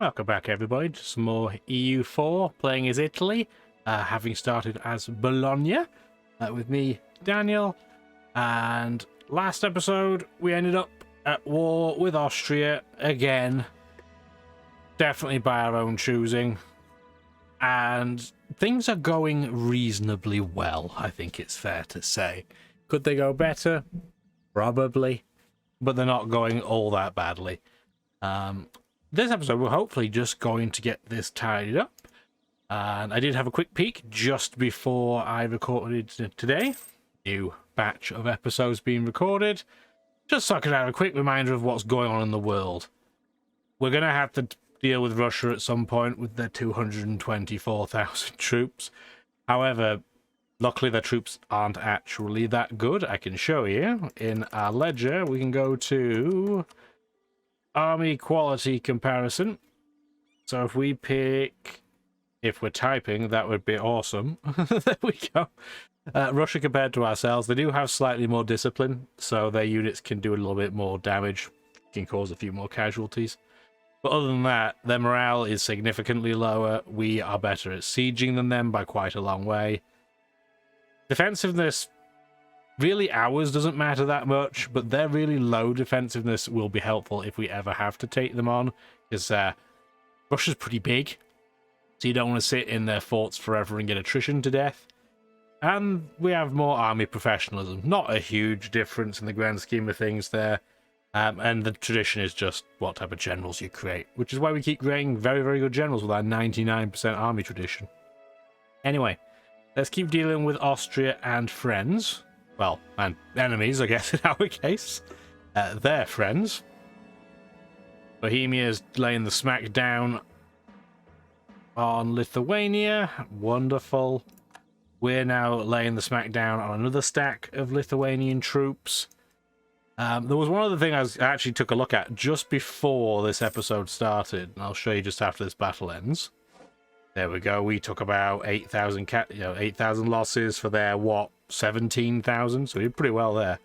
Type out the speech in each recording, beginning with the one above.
Welcome back, everybody, to some more EU4, playing as Italy, having started as Bologna, with me, Daniel, and last episode we ended up at war with Austria again, definitely by our own choosing, and things are going reasonably well, I think it's fair to say. Could they go better? Probably, but they're not going all that badly. This episode, we're hopefully just going to get this tidied up. And I did have a quick peek just before I recorded today. New batch of episodes being recorded. Just so I could have a quick reminder of what's going on in the world. We're going to have to deal with Russia at some point with their 224,000 troops. However, luckily their troops aren't actually that good. I can show you. In our ledger, we can go to Army quality comparison. So if we pick, if we're typing, that would be awesome. There we go. Russia compared to ourselves, they do have slightly more discipline, so their units can do a little bit more damage, can cause a few more casualties. But other than that, their morale is significantly lower. We are better at sieging than them by quite a long way. Defensiveness, really ours doesn't matter that much, but their really low defensiveness will be helpful if we ever have to take them on, because Russia's pretty big, so you don't want to sit in their forts forever and get attrition to death. And we have more army professionalism. Not a huge difference in the grand scheme of things there. And the tradition is just what type of generals you create, which is why we keep creating very, very good generals with our 99% army tradition. Anyway, let's keep dealing with Austria and friends. Well, and enemies, I guess, in our case. They're friends. Bohemia's laying the smack down on Lithuania. Wonderful. We're now laying the smack down on another stack of Lithuanian troops. There was one other thing I actually took a look at just before this episode started, and I'll show you just after this battle ends. There we go. We took about 8,000 8,000 losses for their, what, 17,000? So we did pretty well there.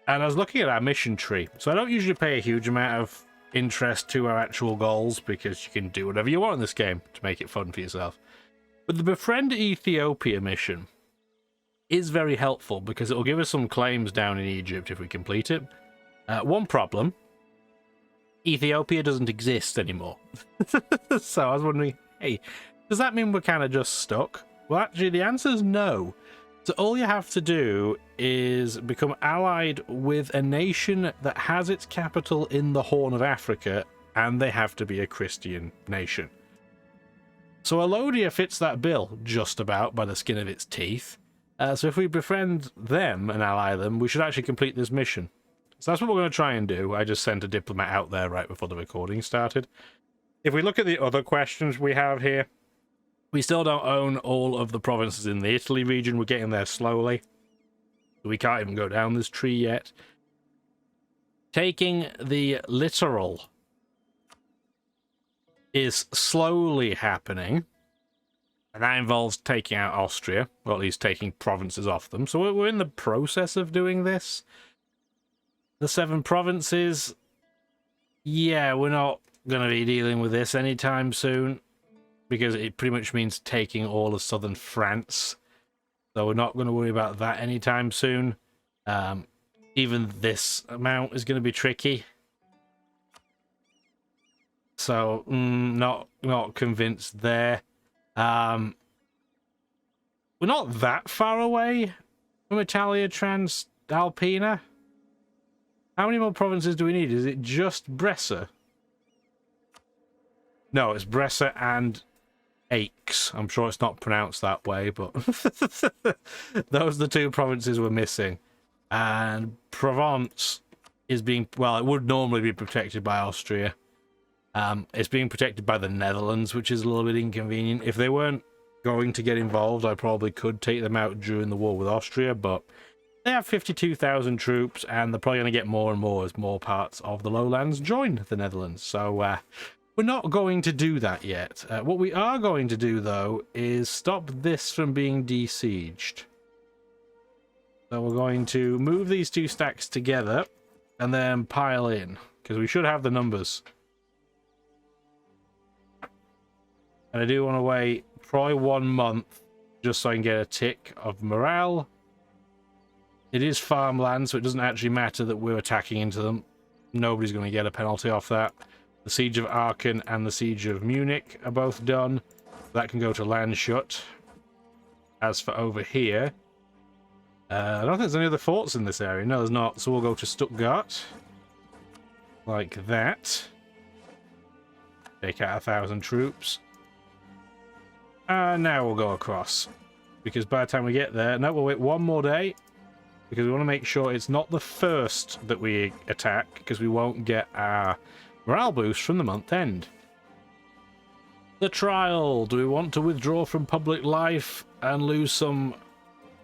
And I was looking at our mission tree. So I don't usually pay a huge amount of interest to our actual goals, because you can do whatever you want in this game to make it fun for yourself. But the Befriend Ethiopia mission is very helpful, because it will give us some claims down in Egypt if we complete it. One problem, Ethiopia doesn't exist anymore. So I was wondering, hey, does that mean we're kind of just stuck? Well, actually, the answer is no. So all you have to do is become allied with a nation that has its capital in the Horn of Africa, and they have to be a Christian nation. So Alodia fits that bill just about by the skin of its teeth. So if we befriend them and ally them, we should actually complete this mission. So that's what we're going to try and do. I just sent a diplomat out there right before the recording started. If we look at the other questions we have here, we still don't own all of the provinces in the Italy region. We're getting there slowly. We can't even go down this tree yet. Taking the littoral is slowly happening. And that involves taking out Austria, or at least taking provinces off them. So we're in the process of doing this. The 7 provinces, yeah, we're not going to be dealing with this anytime soon, because it pretty much means taking all of southern France. So we're not going to worry about that anytime soon. Even this amount is going to be tricky. So, not convinced there. We're not that far away from Italia Transalpina. How many more provinces do we need? Is it just Brescia? No, it's Brescia and Aix. I'm sure it's not pronounced that way, but those are the 2 provinces we're missing. And Provence is being, well, it would normally be protected by Austria. It's being protected by the Netherlands, which is a little bit inconvenient. If they weren't going to get involved, I probably could take them out during the war with Austria, but they have 52,000 troops, and they're probably going to get more and more as more parts of the lowlands join the Netherlands. So we're not going to do that yet. What we are going to do, though, is stop this from being besieged. So we're going to move these 2 stacks together and then pile in, because we should have the numbers. And I do want to wait probably 1 month just so I can get a tick of morale. It is farmland, so it doesn't actually matter that we're attacking into them. Nobody's going to get a penalty off that. The Siege of Aachen and the Siege of Munich are both done. That can go to Landshut. As for over here, I don't think there's any other forts in this area. No, there's not. So we'll go to Stuttgart. Like that. Take out 1,000 troops. And now we'll go across. Because by the time we get there... No, we'll wait 1 more day. Because we want to make sure it's not the first that we attack, because we won't get our morale boost from the month end. The trial. Do we want to withdraw from public life and lose some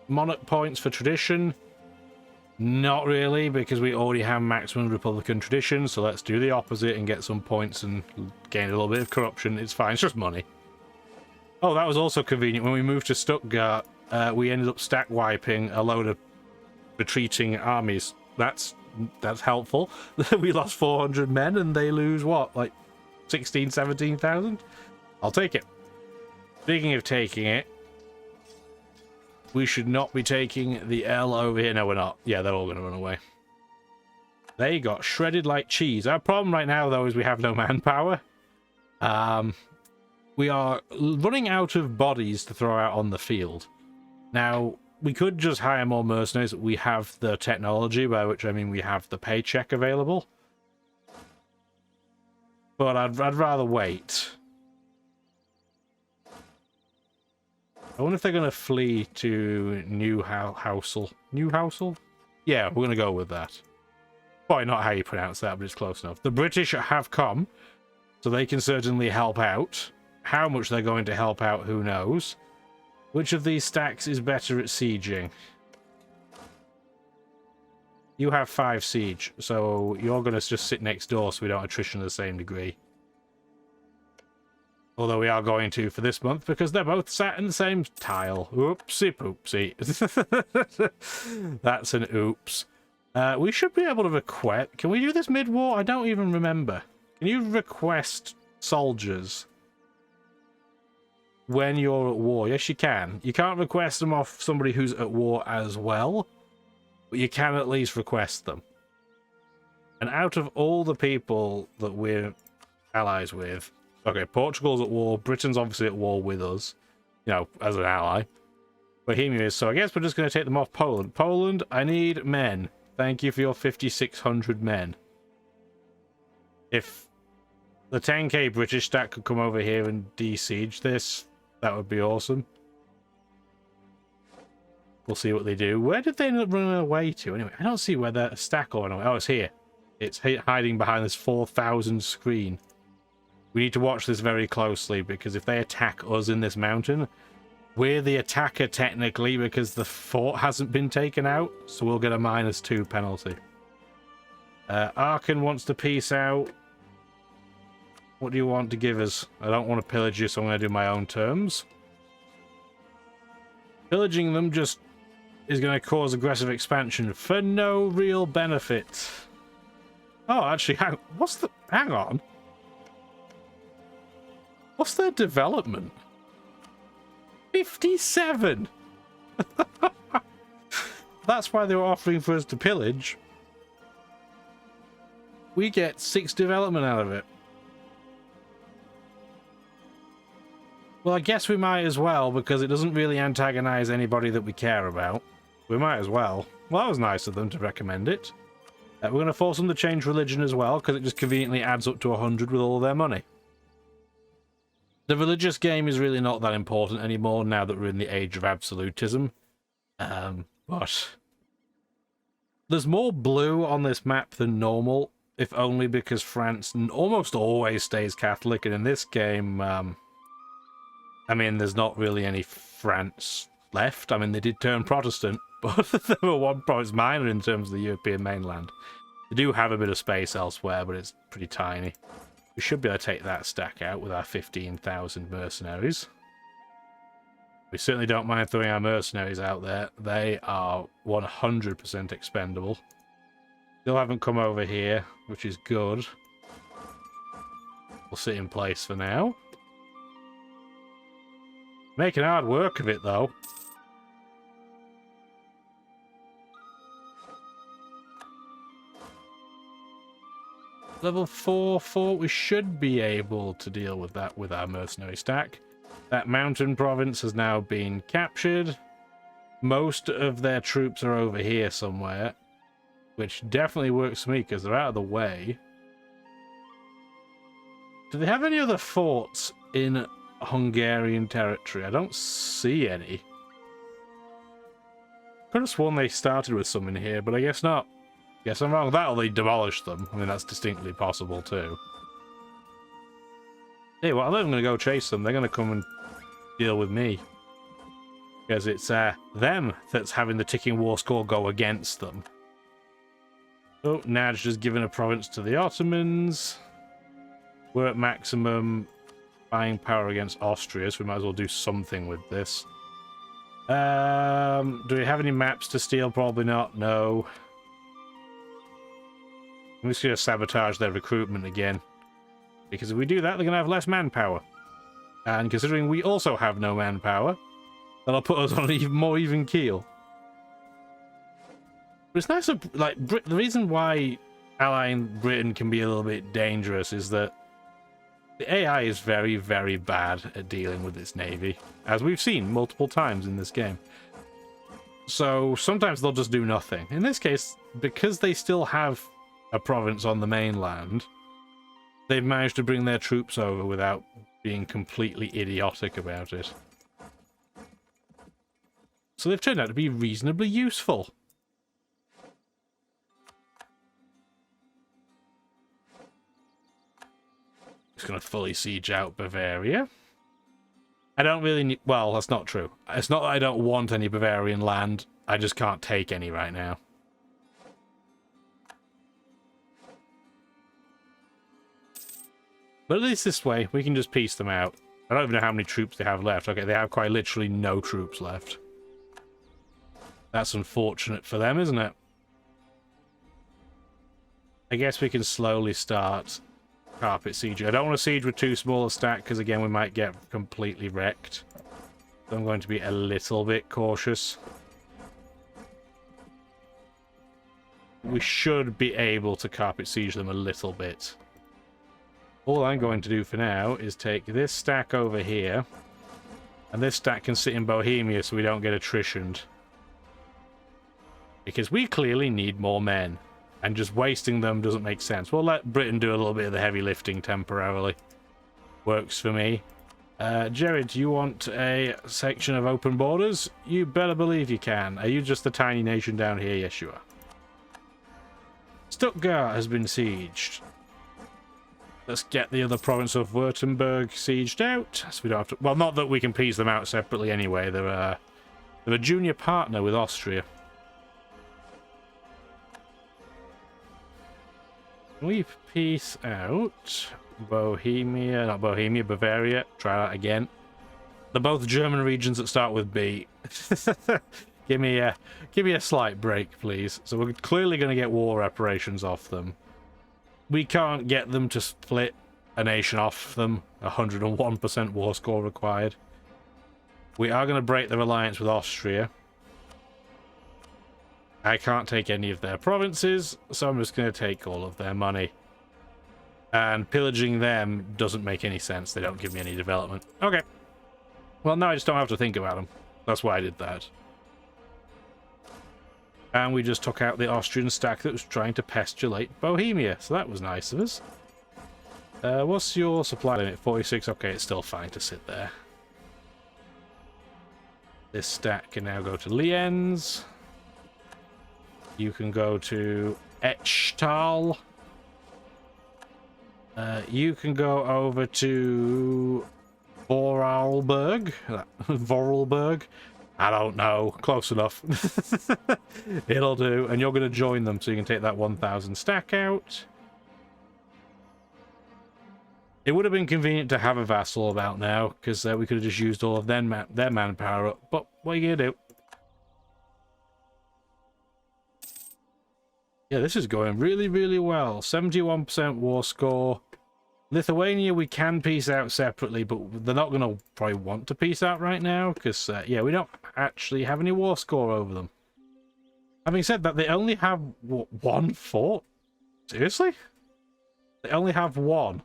monarch points for tradition? Not really, because we already have maximum Republican tradition, so let's do the opposite and get some points and gain a little bit of corruption. It's fine, it's just money. Oh, that was also convenient. When we moved to Stuttgart, we ended up stack wiping a load of retreating armies. That's helpful. We lost 400 men and they lose what, like 16, 17,000? I'll take it. Speaking of taking it, we should not be taking the L over here. No, we're not. Yeah, they're all going to run away. They got shredded like cheese. Our problem right now, though, is we have no manpower. We are running out of bodies to throw out on the field. Now, we could just hire more mercenaries. We have the technology, by which I mean we have the paycheck available. But I'd rather wait. I wonder if they're going to flee to Newhousel. Newhousel? Yeah, we're going to go with that. Probably not how you pronounce that, but it's close enough. The British have come, so they can certainly help out. How much they're going to help out, who knows. Which of these stacks is better at sieging? You have 5 siege, so you're going to just sit next door so we don't attrition to the same degree. Although we are going to for this month because they're both sat in the same tile. Oopsie poopsie. That's an oops. We should be able to request... Can we do this mid-war? I don't even remember. Can you request soldiers when you're at war? Yes, you can. You can't request them off somebody who's at war as well, but you can at least request them. And out of all the people that we're allies with... Okay, Portugal's at war. Britain's obviously at war with us, you know, as an ally. Bohemia is, so I guess we're just going to take them off Poland. Poland, I need men. Thank you for your 5,600 men. If the 10k British stack could come over here and de-siege this, that would be awesome. We'll see what they do. Where did they end up running away to? Anyway, I don't see where that stack or anyway. Oh, it's here. It's hiding behind this 4,000 screen. We need to watch this very closely, because if they attack us in this mountain, we're the attacker technically because the fort hasn't been taken out, so we'll get a -2 penalty. Aachen wants to peace out. What do you want to give us? I don't want to pillage you, so I'm going to do my own terms. Pillaging them just is going to cause aggressive expansion for no real benefit. Oh, actually, hang on. What's their development? 57! That's why they were offering for us to pillage. We get 6 development out of it. Well, I guess we might as well, because it doesn't really antagonize anybody that we care about. We might as well. Well, that was nice of them to recommend it. We're going to force them to change religion as well, because it just conveniently adds up to 100 with all their money. The religious game is really not that important anymore now that we're in the age of absolutism. But there's more blue on this map than normal, if only because France almost always stays Catholic, and in this game, I mean, there's not really any France left. I mean, they did turn Protestant, but they were 1 province minor in terms of the European mainland. They do have a bit of space elsewhere, but it's pretty tiny. We should be able to take that stack out with our 15,000 mercenaries. We certainly don't mind throwing our mercenaries out there. They are 100% expendable. Still haven't come over here, which is good. We'll sit in place for now. Making hard work of it, though. Level 4 fort, we should be able to deal with that with our mercenary stack. That mountain province has now been captured. Most of their troops are over here somewhere, which definitely works for me because they're out of the way. Do they have any other forts in Hungarian territory? I don't see any. Could have sworn they started with some in here, but I guess not. Guess I'm wrong. That or they demolished them. I mean, that's distinctly possible too. Hey, well, I'm not even going to go chase them. They're going to come and deal with me. Because it's them that's having the ticking war score go against them. Oh, Naj has given a province to the Ottomans. We're at maximum buying power against Austria, so we might as well do something with this. Do we have any maps to steal? Probably not, no. I'm just going to sabotage their recruitment again. Because if we do that, they're going to have less manpower. And considering we also have no manpower, that'll put us on an even more even keel. But it's nice, like, the reason why allying Britain can be a little bit dangerous is that the AI is very, very bad at dealing with its navy, as we've seen multiple times in this game. So sometimes they'll just do nothing. In this case, because they still have a province on the mainland, they've managed to bring their troops over without being completely idiotic about it. So they've turned out to be reasonably useful. Just going to fully siege out Bavaria. I don't really need... Well, that's not true. It's not that I don't want any Bavarian land. I just can't take any right now. But at least this way, we can just piece them out. I don't even know how many troops they have left. Okay, they have quite literally no troops left. That's unfortunate for them, isn't it? I guess we can slowly start carpet sieging. I don't want to siege with too small a stack, because again, we might get completely wrecked. So I'm going to be a little bit cautious. We should be able to carpet siege them a little bit. All I'm going to do for now is take this stack over here, and this stack can sit in Bohemia so we don't get attritioned. Because we clearly need more men, and just wasting them doesn't make sense. We'll let Britain do a little bit of the heavy lifting temporarily. Works for me. Jared, you want a section of open borders? You better believe you can. Are you just the tiny nation down here? Yes, you are. Stuttgart has been sieged. Let's get the other province of Württemberg sieged out, so we don't have to... Well, not that we can piece them out separately anyway. They're a junior partner with Austria. We piece out Bohemia, not Bohemia, Bavaria. Try that again. They're both German regions that start with B. Give me a slight break, please. So we're clearly going to get war reparations off them. We can't get them to split a nation off them. 101% war score required. We are going to break their alliance with Austria. I can't take any of their provinces, so I'm just going to take all of their money. And pillaging them doesn't make any sense. They don't give me any development. Okay. Well, now I just don't have to think about them. That's why I did that. And we just took out the Austrian stack that was trying to pestulate Bohemia. So that was nice of us. What's your supply limit? 46? Okay, it's still fine to sit there. This stack can now go to Lienz. You can go to Echtal. You can go over to Vorarlberg. Vorarlberg. I don't know. Close enough. It'll do. And you're going to join them, so you can take that 1,000 stack out. It would have been convenient to have a vassal about now, because we could have just used all of their manpower up. But what are you going to do? Yeah, this is going really, really well. 71% war score. Lithuania, we can peace out separately, but they're not going to probably want to peace out right now, because, yeah, we don't actually have any war score over them. Having said that, they only have, what, one fort? Seriously? They only have one.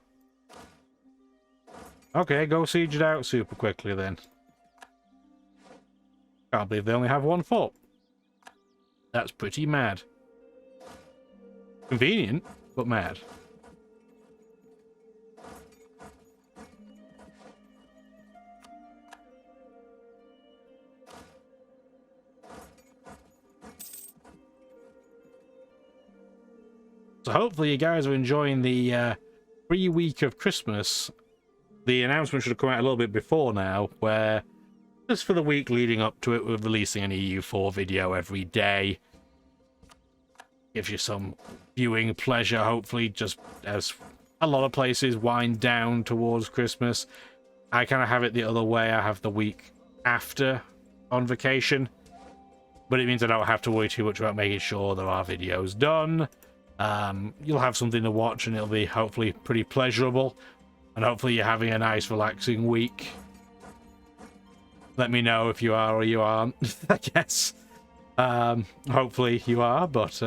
Okay, go siege it out super quickly then. Can't believe they only have one fort. That's pretty mad. Convenient, but mad. So hopefully you guys are enjoying the free week of Christmas. The announcement should have come out a little bit before now, where just for the week leading up to it, we're releasing an EU4 video every day. Gives you some viewing pleasure, hopefully, just as a lot of places wind down towards Christmas. I kind of have it the other way. I have the week after on vacation, but it means I don't have to worry too much about making sure there are videos done. You'll have something to watch and it'll be hopefully pretty pleasurable, and hopefully you're having a nice relaxing week. Let me know if you are or you aren't. I guess hopefully you are, but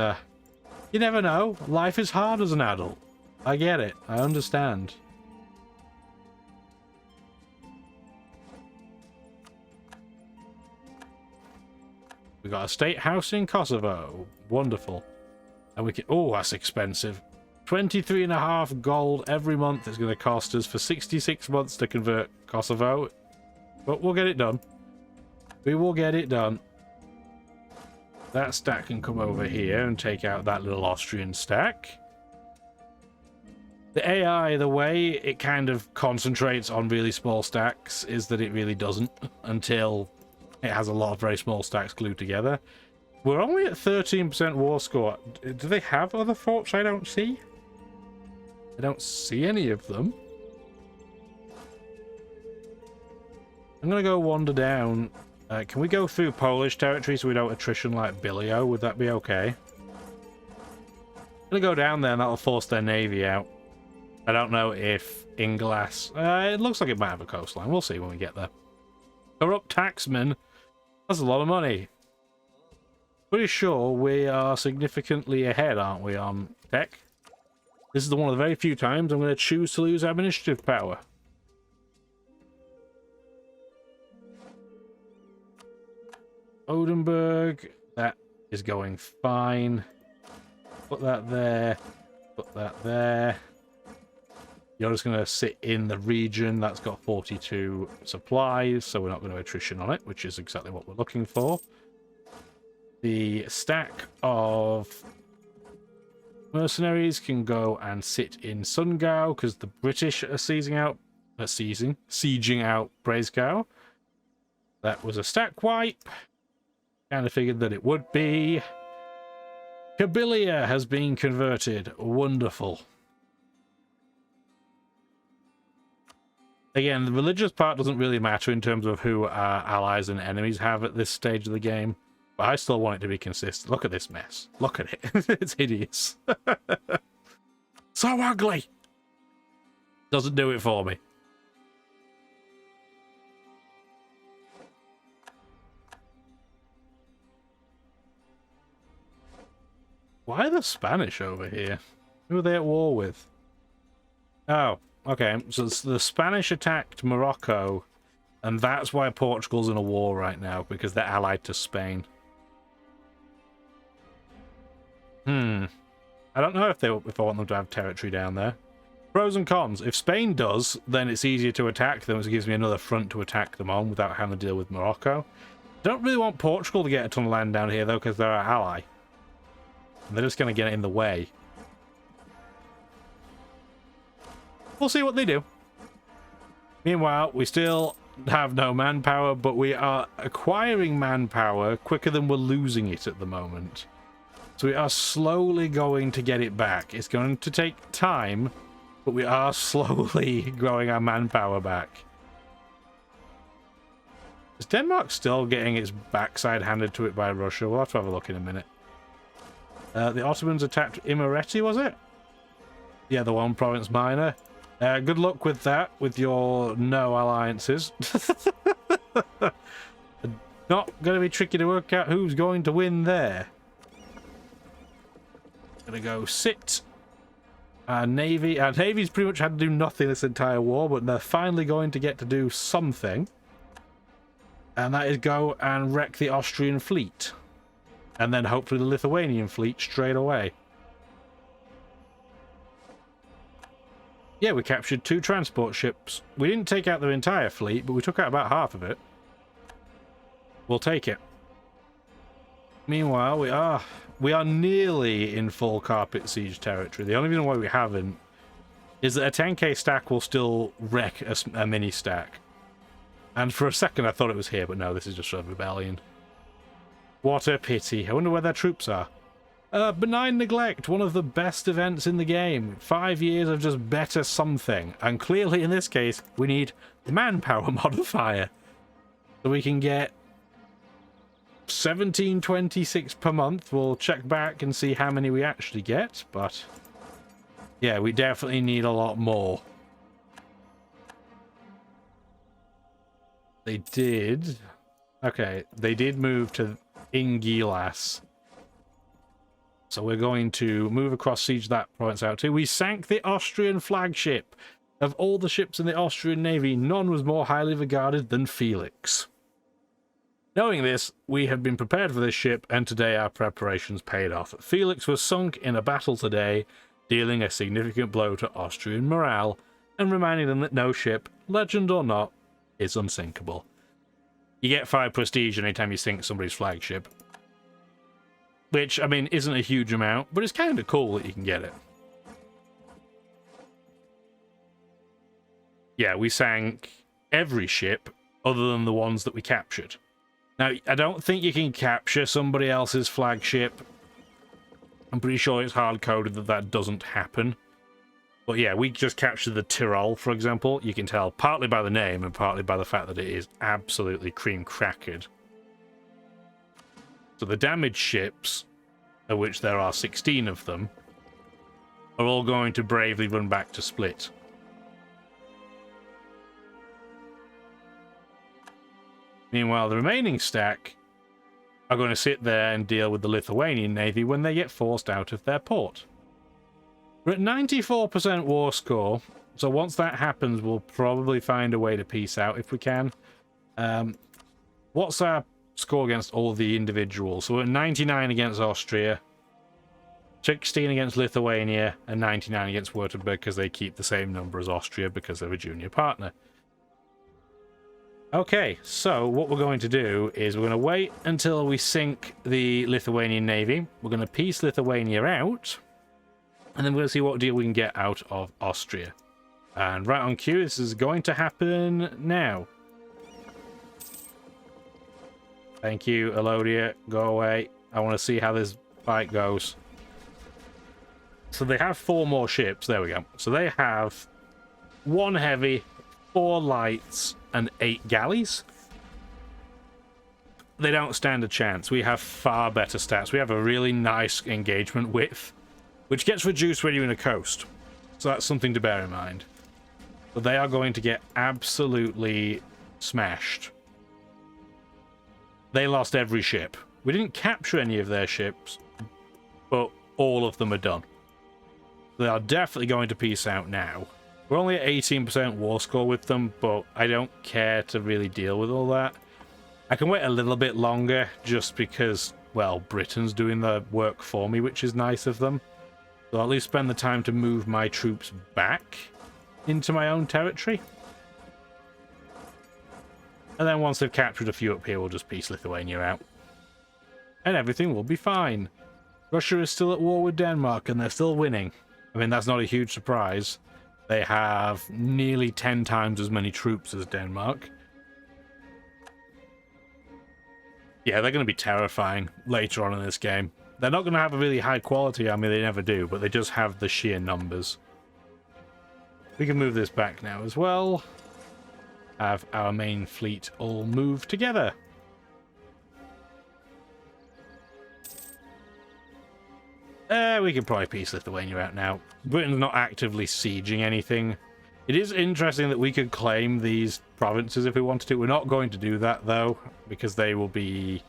you never know. Life is hard as an adult. I get it. I understand. We got a state house in Kosovo. Wonderful. And we can... Oh, that's expensive. 23.5 gold every month is going to cost us for 66 months to convert Kosovo. But we'll get it done. We will get it done. That stack can come over here and take out that little Austrian stack. The AI, the way it kind of concentrates on really small stacks is that it really doesn't until it has a lot of very small stacks glued together. We're only at 13% war score. Do they have other forts I don't see? I don't see any of them. I'm going to go wander down. Can we go through Polish territory so we don't attrition like Billio? Would that be okay? I'm going to go down there and that'll force their navy out. I don't know if Inglass... it looks like it might have a coastline. We'll see when we get there. Corrupt taxman. That's a lot of money. Pretty sure we are significantly ahead, aren't we, on tech? This is one of the very few times I'm going to choose to lose administrative power. Odenburg, that is going fine. Put that there. Put that there. You're just going to sit in the region. That's got 42 supplies, so we're not going to attrition on it, which is exactly what we're looking for. The stack of mercenaries can go and sit in Sungau because the British are sieging out Breisgau. That was a stack wipe. Kind of figured that it would be. Kabylia has been converted. Wonderful. Again, the religious part doesn't really matter in terms of who our allies and enemies have at this stage of the game. But I still want it to be consistent. Look at this mess. Look at it. It's hideous. So ugly. Doesn't do it for me. Why are the Spanish over here? Who are they at war with? Oh, okay. So the Spanish attacked Morocco, and that's why Portugal's in a war right now, because they're allied to Spain. I don't know if I want them to have territory down there. Pros and cons. If Spain does, then it's easier to attack them, so it gives me another front to attack them on without having to deal with Morocco. I don't really want Portugal to get a ton of land down here, though, because they're our ally. And they're just going to get in the way. We'll see what they do. Meanwhile, we still have no manpower, but we are acquiring manpower quicker than we're losing it at the moment. So we are slowly going to get it back. It's going to take time, but we are slowly growing our manpower back. Is Denmark still getting its backside handed to it by Russia? We'll have to have a look in a minute. The Ottomans attacked Imereti, was it? Yeah, the one province minor. Good luck with that, with your no alliances. Not going to be tricky to work out who's going to win there. Gonna go sit. Our Navy's pretty much had to do nothing this entire war, but they're finally going to get to do something. And that is go and wreck the Austrian fleet. And then hopefully the Lithuanian fleet straight away. Yeah, we captured 2 transport ships. We didn't take out their entire fleet, but we took out about half of it. We'll take it. Meanwhile, we are nearly in full carpet siege territory. The only reason why we haven't is that a 10k stack will still wreck a mini stack. And for a second I thought it was here, but no, this is just a rebellion. What a pity. I wonder where their troops are. Benign neglect, one of the best events in the game. 5 years of just better something. And clearly in this case, we need manpower modifier. So we can get 1726 per month. We'll check back and see how many we actually get, but yeah, we definitely need a lot more. They did. Okay, they did move to Ingilas. So we're going to move across siege that province out too. We sank the Austrian flagship. Of all the ships in the Austrian Navy, none was more highly regarded than Felix. Knowing this, we had been prepared for this ship, and today our preparations paid off. Felix was sunk in a battle today, dealing a significant blow to Austrian morale, and reminding them that no ship, legend or not, is unsinkable. You get 5 prestige anytime you sink somebody's flagship. Which, I mean, isn't a huge amount, but it's kind of cool that you can get it. Yeah, we sank every ship other than the ones that we captured. Now, I don't think you can capture somebody else's flagship. I'm pretty sure it's hard-coded that that doesn't happen. But yeah, we just captured the Tyrol, for example. You can tell partly by the name and partly by the fact that it is absolutely cream-crackered. So the damaged ships, of which there are 16 of them, are all going to bravely run back to Split. Meanwhile, the remaining stack are going to sit there and deal with the Lithuanian Navy when they get forced out of their port. We're at 94% war score, so once that happens, we'll probably find a way to peace out if we can. What's our score against all the individuals? So we're at 99 against Austria, 16 against Lithuania, and 99 against Württemberg because they keep the same number as Austria because they're a junior partner. Okay, so what we're going to do is we're going to wait until we sink the Lithuanian Navy. We're going to peace Lithuania out, and then we're going to see what deal we can get out of Austria. And right on cue, this is going to happen now. Thank you, Elodia. Go away. I want to see how this fight goes. So they have 4 more ships. There we go. So they have 1 heavy, 4 lights, and 8 galleys. They don't stand a chance. We have far better stats. We have a really nice engagement width, which gets reduced when you're in a coast. So that's something to bear in mind. But they are going to get absolutely smashed. They lost every ship. We didn't capture any of their ships, but all of them are done. They are definitely going to peace out now. We're only at 18% war score with them, but I don't care to really deal with all that. I can wait a little bit longer just because, well, Britain's doing the work for me, which is nice of them. So I'll at least spend the time to move my troops back into my own territory. And then once they've captured a few up here, we'll just peace Lithuania out. And everything will be fine. Russia is still at war with Denmark, and they're still winning. I mean, that's not a huge surprise. They have nearly 10 times as many troops as Denmark. Yeah, they're going to be terrifying later on in this game. They're not going to have a really high quality army, they never do, but they just have the sheer numbers. We can move this back now as well. Have our main fleet all move together. We can probably peace Lithuania out now. Britain's not actively sieging anything. It is interesting that we could claim these provinces if we wanted to. We're not going to do that, though, because they will be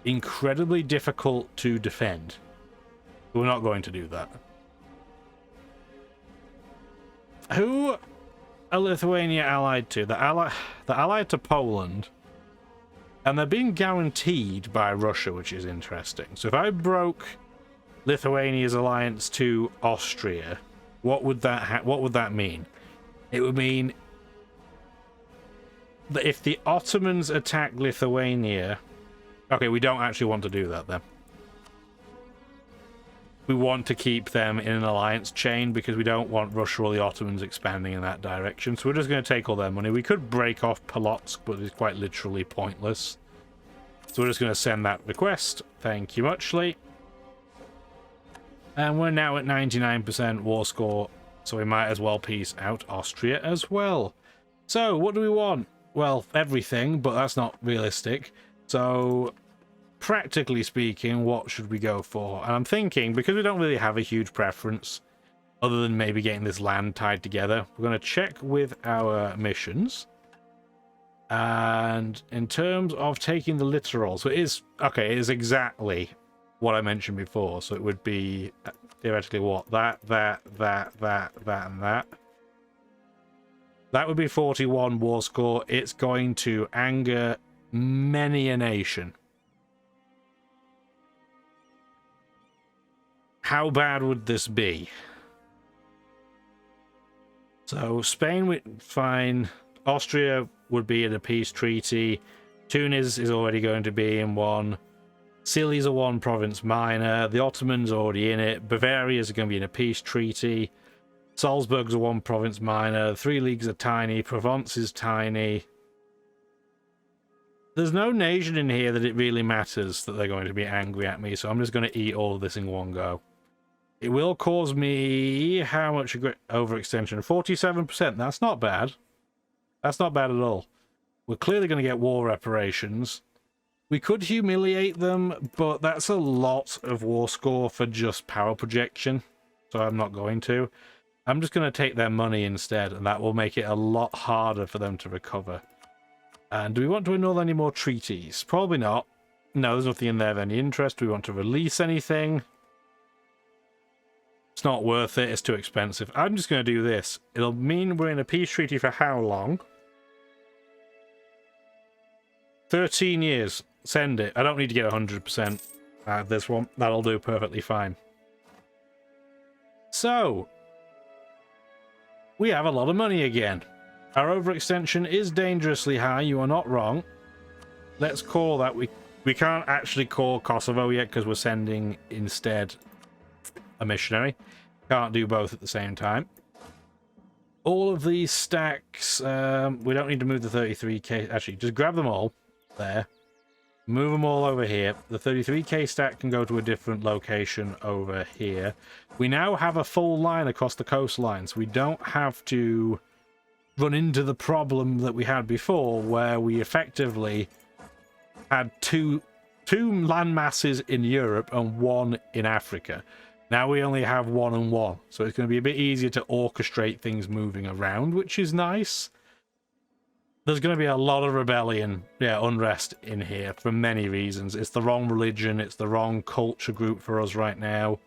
incredibly difficult to defend. We're not going to do that. Who are Lithuania allied to? They're allied to Poland. And they're being guaranteed by Russia, which is interesting. So if I broke Lithuania's alliance to Austria, what would that mean? It would mean that if the Ottomans attack Lithuania... Okay, we don't actually want to do that then. We want to keep them in an alliance chain because we don't want Russia or the Ottomans expanding in that direction. So we're just going to take all their money. We could break off Polotsk, but it's quite literally pointless. So we're just going to send that request. Thank you muchly. And we're now at 99% war score, so we might as well peace out Austria as well. So what do we want? Well, everything, but that's not realistic. So, practically speaking, what should we go for? And I'm thinking, because we don't really have a huge preference, other than maybe getting this land tied together, we're going to check with our missions. And in terms of taking the littoral, so it is, okay, it is exactly what I mentioned before. So it would be, theoretically, what? That, and that. That would be 41 war score. It's going to anger many a nation. How bad would this be? So Spain would fine. Austria would be in a peace treaty. Tunis is already going to be in one. Sicily's a one province minor. The Ottomans are already in it. Bavaria's going to be in a peace treaty. Salzburg's a one province minor. The Three Leagues are tiny. Provence is tiny. There's no nation in here that it really matters that they're going to be angry at me, so I'm just going to eat all of this in one go. It will cause me how much overextension? 47%. That's not bad. That's not bad at all. We're clearly going to get war reparations. We could humiliate them, but that's a lot of war score for just power projection, so I'm not going to. I'm just going to take their money instead, and that will make it a lot harder for them to recover. And do we want to annul any more treaties? Probably not. No, there's nothing in there of any interest. Do we want to release anything? It's not worth it. It's too expensive. I'm just going to do this. It'll mean we're in a peace treaty for how long? 13 years. Send it. I don't need to get 100% out of this one. That'll do perfectly fine. So, we have a lot of money again. Our overextension is dangerously high, you are not wrong. Let's call that. We can't actually call Kosovo yet because we're sending instead a missionary. Can't do both at the same time. All of these stacks, we don't need to move the 33k. Actually, just grab them all there. Move them all over here. The 33k stack can go to a different location over here. We now have a full line across the coastline, so we don't have to run into the problem that we had before, where we effectively had two land masses in Europe and one in Africa. Now we only have one and one, so it's going to be a bit easier to orchestrate things moving around, which is nice. There's going to be a lot of rebellion, unrest in here for many reasons. It's the wrong religion, it's the wrong culture group for us right now.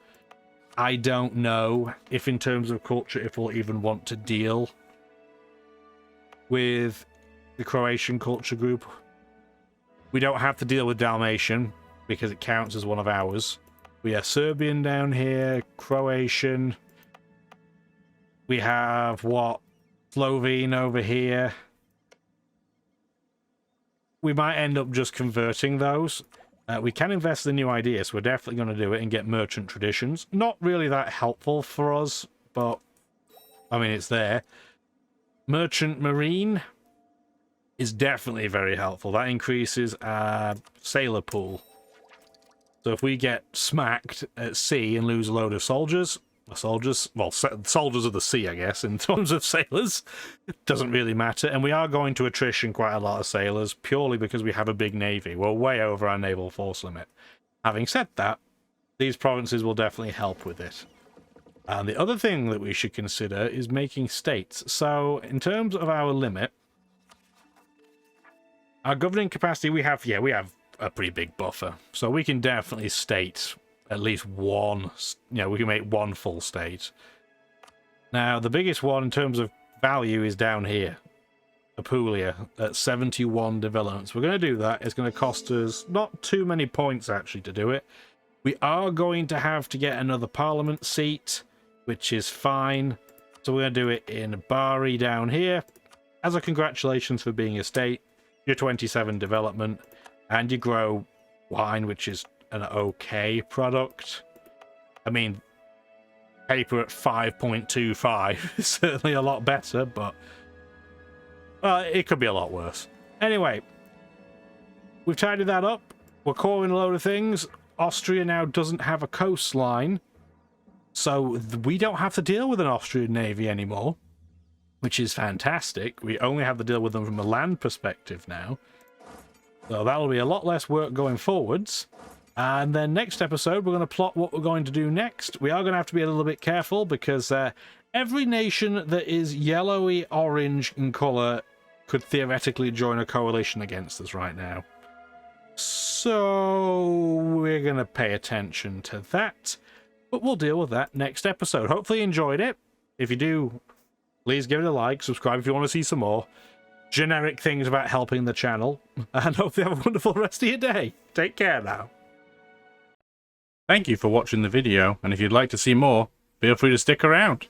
I don't know if in terms of culture, if we'll even want to deal with the Croatian culture group. We don't have to deal with Dalmatian because it counts as one of ours. We have Serbian down here, Croatian. We have Slovene over here. We might end up just converting those. We can invest in new ideas, so we're definitely going to do it and get merchant traditions. Not really that helpful for us, but I mean, it's there. Merchant Marine is definitely very helpful. That increases our sailor pool. So if we get smacked at sea and lose a load of soldiers, soldiers of the sea, I guess, in terms of sailors, it doesn't really matter. And we are going to attrition quite a lot of sailors, purely because we have a big navy. We're way over our naval force limit. Having said that, these provinces will definitely help with it. And the other thing that we should consider is making states. So in terms of our limit, our governing capacity, we have a pretty big buffer. So we can definitely state at least one, we can make one full state. Now, the biggest one in terms of value is down here. Apulia at 71 developments. We're going to do that. It's going to cost us not too many points, actually, to do it. We are going to have to get another parliament seat, which is fine. So we're going to do it in Bari down here. As a congratulations for being a state, you're 27 development, and you grow wine, which is an okay product. I mean, paper at 5.25 is certainly a lot better, but it could be a lot worse. Anyway, we've tidied that up. We're calling a load of things. Austria now doesn't have a coastline, so we don't have to deal with an Austrian navy anymore, which is fantastic. We only have to deal with them from a land perspective now. So that'll be a lot less work going forwards. And then next episode, we're going to plot what we're going to do next. We are going to have to be a little bit careful because every nation that is yellowy orange in colour could theoretically join a coalition against us right now. So we're going to pay attention to that. But we'll deal with that next episode. Hopefully you enjoyed it. If you do, please give it a like, subscribe if you want to see some more generic things about helping the channel, and hope you have a wonderful rest of your day. Take care now. Thank you for watching the video, and if you'd like to see more, feel free to stick around.